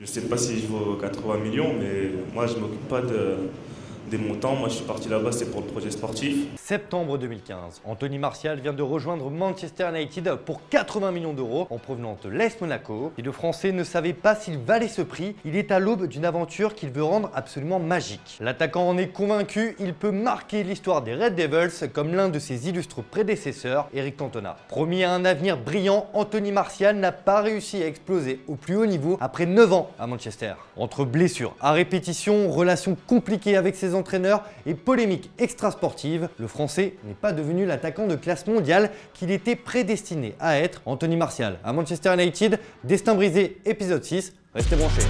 Je sais pas si je vaux 80 millions, mais moi, je m'occupe pas des montants. Moi, je suis parti là-bas, c'est pour le projet sportif. Septembre 2015, Anthony Martial vient de rejoindre Manchester United pour 80 millions d'euros en provenance de l'AS Monaco. Et le Français ne savait pas s'il valait ce prix. Il est à l'aube d'une aventure qu'il veut rendre absolument magique. L'attaquant en est convaincu, il peut marquer l'histoire des Red Devils comme l'un de ses illustres prédécesseurs, Eric Cantona. Promis à un avenir brillant, Anthony Martial n'a pas réussi à exploser au plus haut niveau après 9 ans à Manchester. Entre blessures à répétition, relations compliquées avec ses entraîneurs et polémiques extrasportives, le Français n'est pas devenu l'attaquant de classe mondiale qu'il était prédestiné à être. Anthony Martial à Manchester United, destin brisé, épisode 6, restez branchés.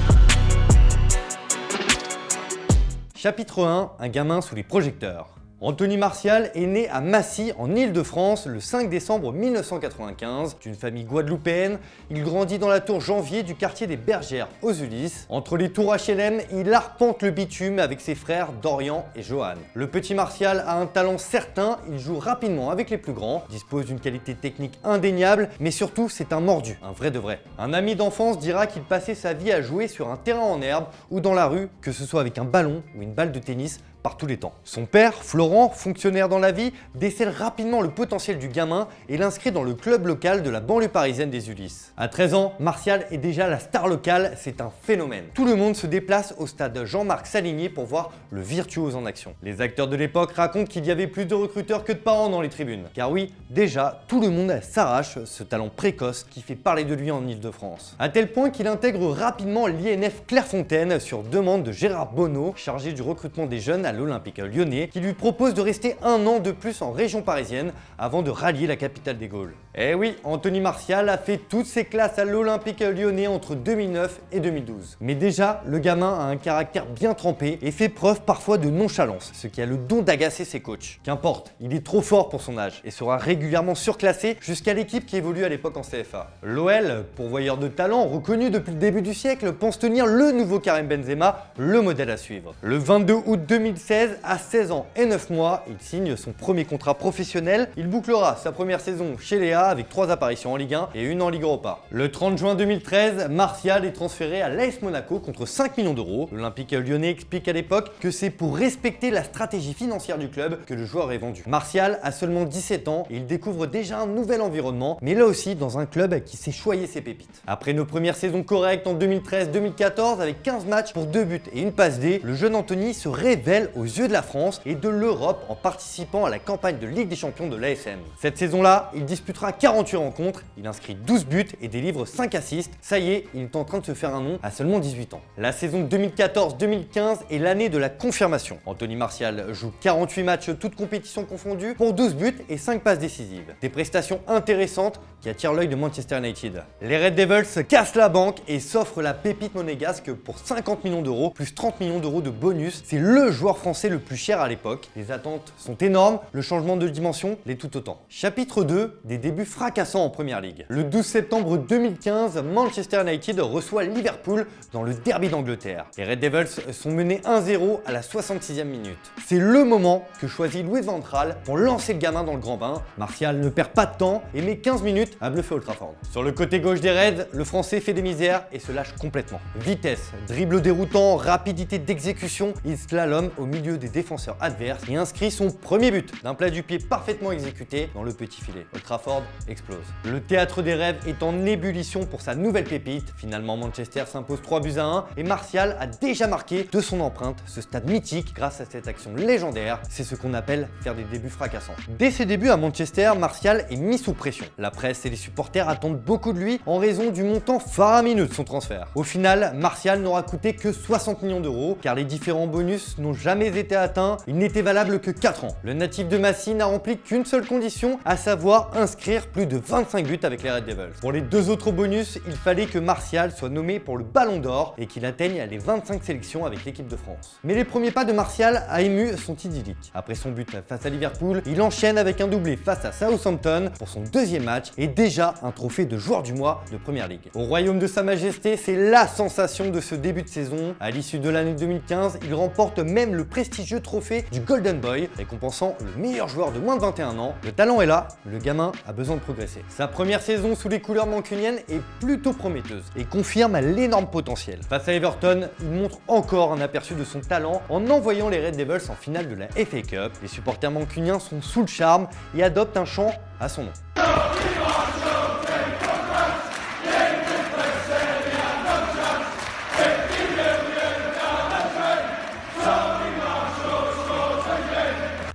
Chapitre 1, un gamin sous les projecteurs. Anthony Martial est né à Massy en Île-de-France le 5 décembre 1995 d'une famille guadeloupéenne. Il grandit dans la tour Janvier du quartier des Bergères aux Ulysses. Entre les tours HLM, il arpente le bitume avec ses frères Dorian et Johan. Le petit Martial a un talent certain, il joue rapidement avec les plus grands, dispose d'une qualité technique indéniable, mais surtout c'est un mordu, un vrai de vrai. Un ami d'enfance dira qu'il passait sa vie à jouer sur un terrain en herbe ou dans la rue, que ce soit avec un ballon ou une balle de tennis, par tous les temps. Son père, Florent, fonctionnaire dans la vie, décèle rapidement le potentiel du gamin et l'inscrit dans le club local de la banlieue parisienne des Ulysses. À 13 ans, Martial est déjà la star locale, c'est un phénomène. Tout le monde se déplace au stade Jean-Marc Saligny pour voir le virtuose en action. Les acteurs de l'époque racontent qu'il y avait plus de recruteurs que de parents dans les tribunes. Car oui, déjà, tout le monde s'arrache ce talent précoce qui fait parler de lui en Île-de-France. À tel point qu'il intègre rapidement l'INF Clairefontaine sur demande de Gérard Bonneau, chargé du recrutement des jeunes à l'Olympique Lyonnais, qui lui propose de rester un an de plus en région parisienne avant de rallier la capitale des Gaules. Eh oui, Anthony Martial a fait toutes ses classes à l'Olympique Lyonnais entre 2009 et 2012. Mais déjà, le gamin a un caractère bien trempé et fait preuve parfois de nonchalance, ce qui a le don d'agacer ses coachs. Qu'importe, il est trop fort pour son âge et sera régulièrement surclassé jusqu'à l'équipe qui évolue à l'époque en CFA. L'OL, pourvoyeur de talent reconnu depuis le début du siècle, pense tenir le nouveau Karim Benzema, le modèle à suivre. Le 22 août 2016, à 16 ans et 9 mois, il signe son premier contrat professionnel. Il bouclera sa première saison chez Léa avec 3 apparitions en Ligue 1 et une en Ligue Europa. Le 30 juin 2013, Martial est transféré à l'AS Monaco contre 5 millions d'euros. L'Olympique Lyonnais explique à l'époque que c'est pour respecter la stratégie financière du club que le joueur est vendu. Martial a seulement 17 ans et il découvre déjà un nouvel environnement, mais là aussi dans un club qui sait choyer ses pépites. Après nos premières saisons correctes en 2013-2014 avec 15 matchs pour 2 buts et une passe D, le jeune Anthony se révèle aux yeux de la France et de l'Europe en participant à la campagne de Ligue des Champions de l'ASM. Cette saison-là, il disputera 48 rencontres, il inscrit 12 buts et délivre 5 assists. Ça y est, il est en train de se faire un nom à seulement 18 ans. La saison 2014-2015 est l'année de la confirmation. Anthony Martial joue 48 matchs toutes compétitions confondues pour 12 buts et 5 passes décisives. Des prestations intéressantes qui attirent l'œil de Manchester United. Les Red Devils cassent la banque et s'offrent la pépite monégasque pour 50 millions d'euros plus 30 millions d'euros de bonus. C'est le joueur français le plus cher à l'époque. Les attentes sont énormes, le changement de dimension l'est tout autant. Chapitre 2, des débuts fracassants en Première Ligue. Le 12 septembre 2015, Manchester United reçoit Liverpool dans le derby d'Angleterre. Les Red Devils sont menés 1-0 à la 66e minute. C'est le moment que choisit Louis van Gaal pour lancer le gamin dans le grand bain. Martial ne perd pas de temps et met 15 minutes à bluffer Old Trafford. Sur le côté gauche des Reds, le Français fait des misères et se lâche complètement. Vitesse, dribble déroutant, rapidité d'exécution, il slalom au milieu des défenseurs adverses et inscrit son premier but d'un plat du pied parfaitement exécuté dans le petit filet. Old Trafford explose. Le théâtre des rêves est en ébullition pour sa nouvelle pépite. Finalement, Manchester s'impose 3-1 et Martial a déjà marqué de son empreinte ce stade mythique grâce à cette action légendaire. C'est ce qu'on appelle faire des débuts fracassants. Dès ses débuts à Manchester, Martial est mis sous pression. La presse et les supporters attendent beaucoup de lui en raison du montant faramineux de son transfert. Au final, Martial n'aura coûté que 60 millions d'euros car les différents bonus n'ont jamais été atteints. Il n'était valable que 4 ans. Le natif de Massy n'a rempli qu'une seule condition, à savoir inscrire plus de 25 buts avec les Red Devils. Pour les 2 autres bonus, il fallait que Martial soit nommé pour le Ballon d'Or et qu'il atteigne les 25 sélections avec l'équipe de France. Mais les premiers pas de Martial à ému sont idylliques. Après son but face à Liverpool, il enchaîne avec un doublé face à Southampton pour son 2e match et déjà un trophée de joueur du mois de Première Ligue. Au royaume de Sa Majesté, c'est la sensation de ce début de saison. À l'issue de l'année 2015, il remporte même le prestigieux trophée du Golden Boy, récompensant le meilleur joueur de moins de 21 ans. Le talent est là, le gamin a besoin besoin de progresser. Sa première saison sous les couleurs mancuniennes est plutôt prometteuse et confirme l'énorme potentiel. Face à Everton, il montre encore un aperçu de son talent en envoyant les Red Devils en finale de la FA Cup. Les supporters mancuniens sont sous le charme et adoptent un chant à son nom.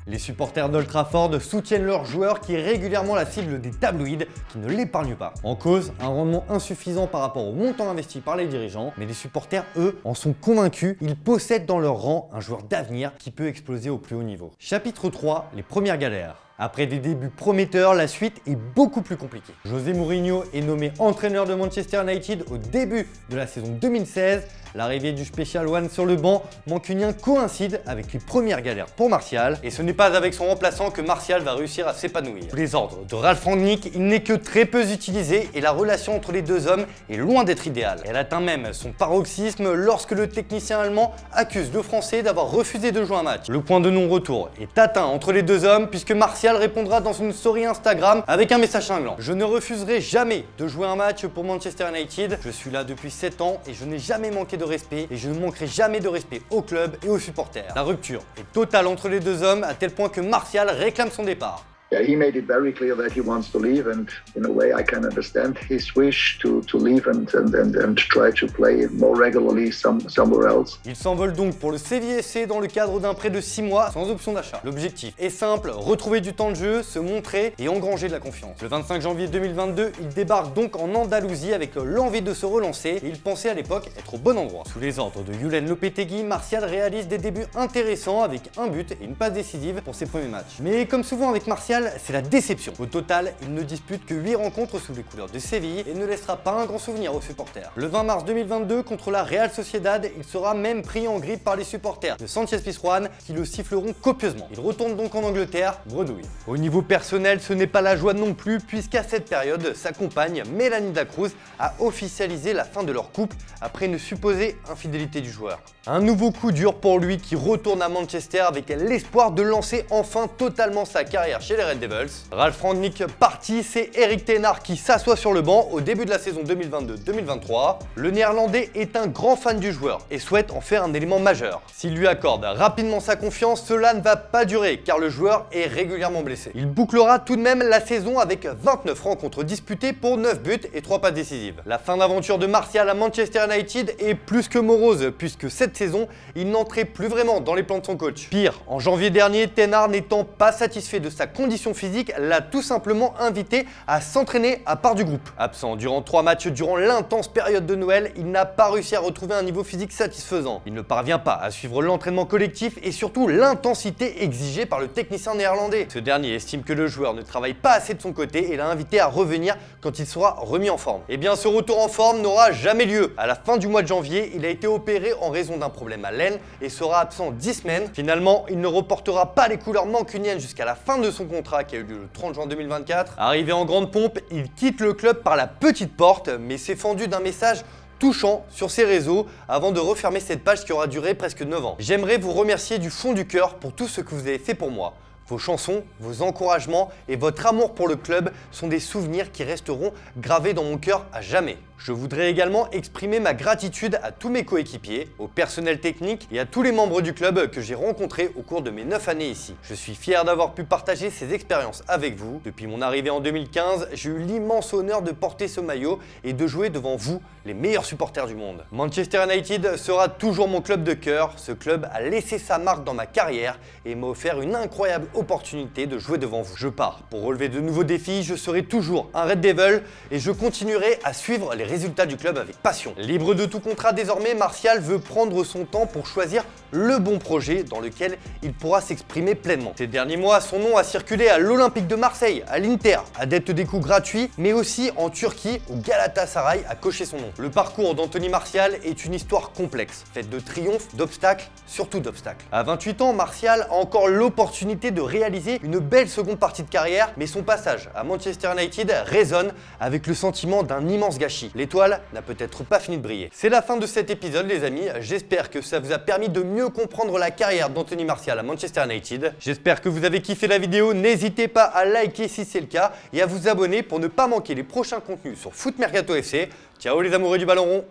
Les supporters d'Old Trafford soutiennent leurs joueurs qui est régulièrement la cible des tabloïds qui ne l'épargnent pas. En cause, un rendement insuffisant par rapport au montant investi par les dirigeants, mais les supporters, eux, en sont convaincus, ils possèdent dans leur rang un joueur d'avenir qui peut exploser au plus haut niveau. Chapitre 3, les premières galères. Après des débuts prometteurs, la suite est beaucoup plus compliquée. José Mourinho est nommé entraîneur de Manchester United au début de la saison 2016. L'arrivée du Special One sur le banc mancunien coïncide avec les premières galères pour Martial. Et ce n'est pas avec son remplaçant que Martial va réussir à s'épanouir. Sous les ordres de Ralf Rangnick, il n'est que très peu utilisé et la relation entre les deux hommes est loin d'être idéale. Elle atteint même son paroxysme lorsque le technicien allemand accuse le Français d'avoir refusé de jouer un match. Le point de non-retour est atteint entre les deux hommes puisque Martial répondra dans une story Instagram avec un message cinglant. Je ne refuserai jamais de jouer un match pour Manchester United. Je suis là depuis 7 ans et je n'ai jamais manqué de respect et je ne manquerai jamais de respect au club et aux supporters. La rupture est totale entre les deux hommes à tel point que Martial réclame son départ. Yeah, he made it very clear that he wants to leave, and in a way I can understand his wish to leave and try to play more regularly somewhere else. Il s'envole donc pour le CVSC dans le cadre d'un prêt de 6 mois sans option d'achat. L'objectif est simple, retrouver du temps de jeu, se montrer et engranger de la confiance. Le 25 janvier 2022, il débarque donc en Andalousie avec l'envie de se relancer et il pensait à l'époque être au bon endroit. Sous les ordres de Julen Lopetegui, Martial réalise des débuts intéressants avec un but et une passe décisive pour ses premiers matchs. Mais comme souvent avec Martial, c'est la déception. Au total, il ne dispute que 8 rencontres sous les couleurs de Séville et ne laissera pas un grand souvenir aux supporters. Le 20 mars 2022, contre la Real Sociedad, il sera même pris en grippe par les supporters de Sanchez-Pizjuán qui le siffleront copieusement. Il retourne donc en Angleterre, bredouille. Au niveau personnel, ce n'est pas la joie non plus puisqu'à cette période, sa compagne Melanie Da Cruz a officialisé la fin de leur couple après une supposée infidélité du joueur. Un nouveau coup dur pour lui qui retourne à Manchester avec l'espoir de lancer enfin totalement sa carrière chez les Red Devils. Ralf Rangnick parti, c'est Erik ten Hag qui s'assoit sur le banc au début de la saison 2022-2023. Le néerlandais est un grand fan du joueur et souhaite en faire un élément majeur. S'il lui accorde rapidement sa confiance, cela ne va pas durer car le joueur est régulièrement blessé. Il bouclera tout de même la saison avec 29 rencontres disputées pour 9 buts et 3 passes décisives. La fin d'aventure de Martial à Manchester United est plus que morose puisque cette saison, il n'entrait plus vraiment dans les plans de son coach. Pire, en janvier dernier, ten Hag n'étant pas satisfait de sa condition physique, l'a tout simplement invité à s'entraîner à part du groupe. Absent durant 3 matchs durant l'intense période de Noël, il n'a pas réussi à retrouver un niveau physique satisfaisant. Il ne parvient pas à suivre l'entraînement collectif et surtout l'intensité exigée par le technicien néerlandais. Ce dernier estime que le joueur ne travaille pas assez de son côté et l'a invité à revenir quand il sera remis en forme. Eh bien, ce retour en forme n'aura jamais lieu. À la fin du mois de janvier, il a été opéré en raison d'un problème à l'aine et sera absent 10 semaines. Finalement, il ne reportera pas les couleurs mancuniennes jusqu'à la fin de son contrat qui a eu lieu le 30 juin 2024. Arrivé en grande pompe, il quitte le club par la petite porte, mais s'est fendu d'un message touchant sur ses réseaux avant de refermer cette page qui aura duré presque 9 ans. J'aimerais vous remercier du fond du cœur pour tout ce que vous avez fait pour moi. Vos chansons, vos encouragements et votre amour pour le club sont des souvenirs qui resteront gravés dans mon cœur à jamais. Je voudrais également exprimer ma gratitude à tous mes coéquipiers, au personnel technique et à tous les membres du club que j'ai rencontrés au cours de mes 9 années ici. Je suis fier d'avoir pu partager ces expériences avec vous. Depuis mon arrivée en 2015, j'ai eu l'immense honneur de porter ce maillot et de jouer devant vous, les meilleurs supporters du monde. Manchester United sera toujours mon club de cœur. Ce club a laissé sa marque dans ma carrière et m'a offert une incroyable opportunité de jouer devant vous. Je pars pour relever de nouveaux défis, je serai toujours un Red Devil et je continuerai à suivre les résultats du club avec passion. Libre de tout contrat désormais, Martial veut prendre son temps pour choisir le bon projet dans lequel il pourra s'exprimer pleinement. Ces derniers mois, son nom a circulé à l'Olympique de Marseille, à l'Inter, adepte des coups gratuits, mais aussi en Turquie où Galatasaray a coché son nom. Le parcours d'Anthony Martial est une histoire complexe, faite de triomphes, d'obstacles, surtout d'obstacles. À 28 ans, Martial a encore l'opportunité de réaliser une belle seconde partie de carrière, mais son passage à Manchester United résonne avec le sentiment d'un immense gâchis. l'étoile n'a peut-être pas fini de briller. C'est la fin de cet épisode les amis, j'espère que ça vous a permis de mieux comprendre la carrière d'Anthony Martial à Manchester United. J'espère que vous avez kiffé la vidéo, n'hésitez pas à liker si c'est le cas et à vous abonner pour ne pas manquer les prochains contenus sur Foot Mercato FC. Ciao les amoureux du ballon rond.